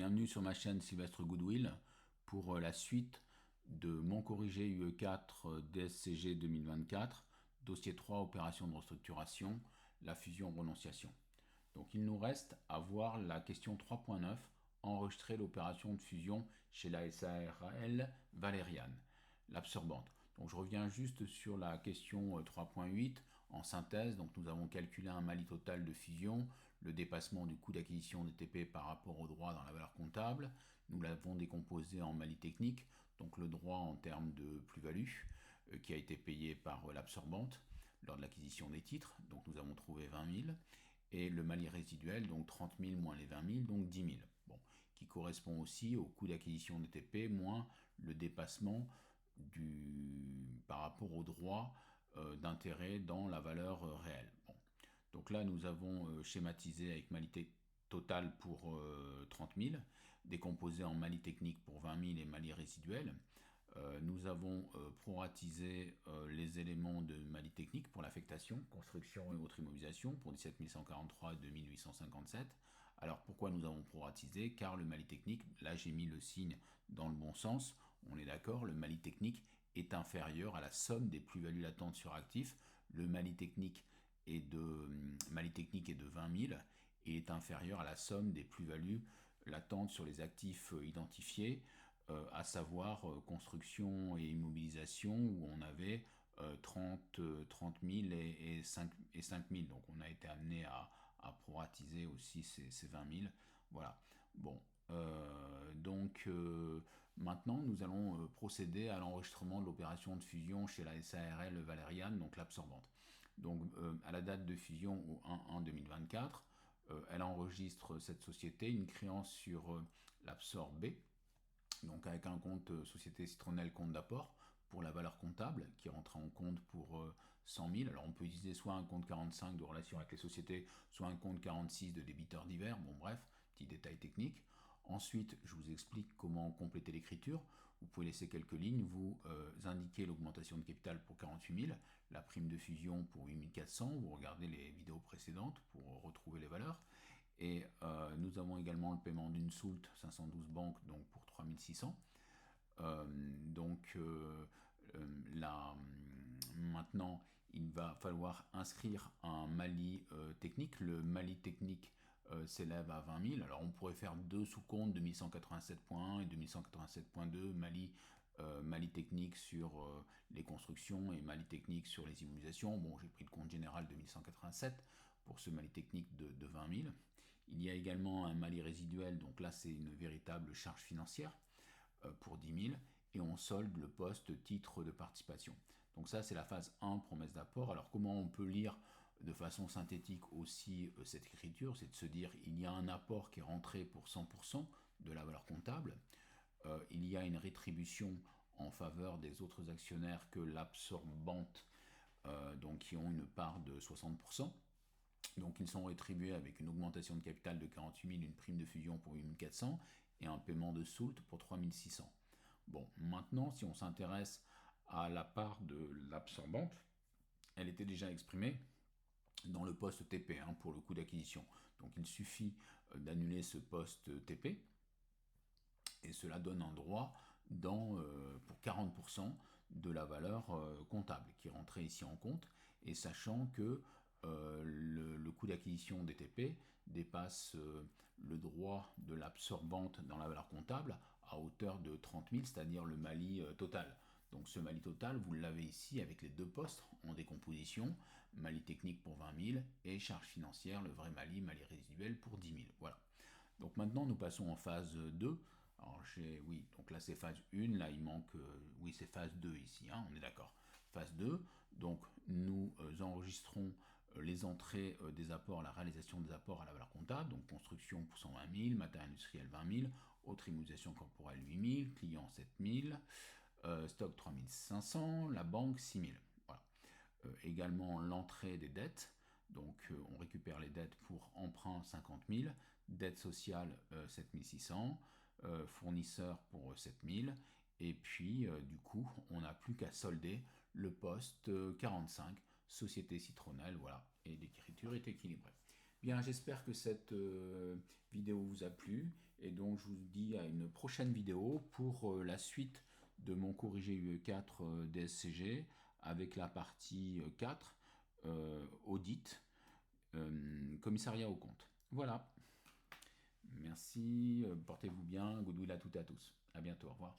bienvenue sur ma chaîne Sylvestre Goodwill pour la suite de mon corrigé UE4 DSCG 2024, dossier 3, opération de restructuration, la fusion-renonciation. Donc il nous reste à voir la question 3.9, enregistrer l'opération de fusion chez la SARL Valériane, l'absorbante. Donc je reviens juste sur la question 3.8 en synthèse. Donc nous avons calculé un Mali total de fusion, le dépassement du coût d'acquisition des TP par rapport au droit dans la valeur comptable. Nous l'avons décomposé en Mali technique, donc le droit en termes de plus-value qui a été payé par l'absorbante lors de l'acquisition des titres. Donc nous avons trouvé 20 000. Et le Mali résiduel, donc 30 000 moins les 20 000, donc 10 000. Bon, qui correspond aussi au coût d'acquisition des TP moins le dépassement par rapport au droit d'intérêt dans la valeur réelle. Bon. Donc là, nous avons schématisé avec Mali total pour 30 000, décomposé en Mali technique pour 20 000 et Mali résiduel. Nous avons proratisé les éléments de Mali technique pour l'affectation, construction et autres immobilisations pour 17 143 et 2857. Alors pourquoi nous avons proratisé? Car le Mali technique, là j'ai mis le signe dans le bon sens, on est d'accord, le Mali technique est inférieur à la somme des plus-values latentes sur actifs. Le Mali technique est de 20 000 et est inférieur à la somme des plus-values latentes sur les actifs identifiés, à savoir construction et immobilisation, où on avait 30 000 et 5 000. Donc on a été amené à proratiser aussi ces 20 000. Voilà. Bon. Maintenant, nous allons procéder à l'enregistrement de l'opération de fusion chez la SARL Valériane, donc l'absorbante. Donc, à la date de fusion au 1-1-2024, elle enregistre cette société une créance sur l'absorbé, donc avec un compte société citronnelle compte d'apport pour la valeur comptable qui rentre en compte pour 100 000. Alors on peut utiliser soit un compte 45 de relation avec les sociétés, soit un compte 46 de débiteurs divers. Bon bref, petit détail technique. Ensuite, je vous explique comment compléter l'écriture. Vous pouvez laisser quelques lignes, vous indiquez l'augmentation de capital pour 48 000, la prime de fusion pour 8 400, vous regardez les vidéos précédentes pour retrouver les valeurs. Et nous avons également le paiement d'une soult 512 banques, donc pour 3 600. Maintenant, il va falloir inscrire un Mali technique. Le Mali technique s'élève à 20 000. Alors on pourrait faire deux sous-comptes, 2187.1 et 2187.2, Mali technique sur les constructions et Mali technique sur les immobilisations. Bon, j'ai pris le compte général de 1187 pour ce Mali technique de 20 000. Il y a également un Mali résiduel, donc là c'est une véritable charge financière pour 10 000, et on solde le poste titre de participation. Donc ça c'est la phase 1, promesse d'apport. Alors comment on peut lire de façon synthétique aussi cette écriture? C'est de se dire il y a un apport qui est rentré pour 100% de la valeur comptable, il y a une rétribution en faveur des autres actionnaires que l'absorbante, donc qui ont une part de 60%. Donc ils sont rétribués avec une augmentation de capital de 48 000, une prime de fusion pour 8 400 et un paiement de soult pour 3 600. Bon, maintenant si on s'intéresse à la part de l'absorbante, elle était déjà exprimée dans le poste TP pour le coût d'acquisition. Donc il suffit d'annuler ce poste TP et cela donne un droit pour 40% de la valeur comptable qui est rentrée ici en compte, et sachant que le coût d'acquisition des TP dépasse le droit de l'absorbante dans la valeur comptable à hauteur de 30 000, c'est-à-dire le Mali total. Donc ce Mali total, vous l'avez ici avec les deux postes en décomposition, Mali technique pour 20 000 et charge financière, le vrai Mali résiduel pour 10 000. Voilà. Donc maintenant nous passons en phase 2. Alors oui, donc là c'est phase 1, là il manque, oui c'est phase 2 ici, on est d'accord. Phase 2, donc nous enregistrons les entrées des apports, la réalisation des apports à la valeur comptable, donc construction pour 120 000, matériel industriel 20 000, autre immobilisation corporelle 8 000, client 7 000, stock 3 500, la banque 6 000. Voilà. Également l'entrée des dettes, donc on récupère les dettes pour emprunt 50 000, dette sociale 7 600, fournisseur pour 7 000, et puis du coup on n'a plus qu'à solder le poste 45, société citronnelle, voilà, et l'écriture est équilibrée. Bien, j'espère que cette vidéo vous a plu. Et donc je vous dis à une prochaine vidéo pour la suite de mon cours IGUE4 DSCG avec la partie 4, audit, commissariat aux comptes. Voilà. Merci, portez-vous bien, goodwill à toutes et à tous. À bientôt, au revoir.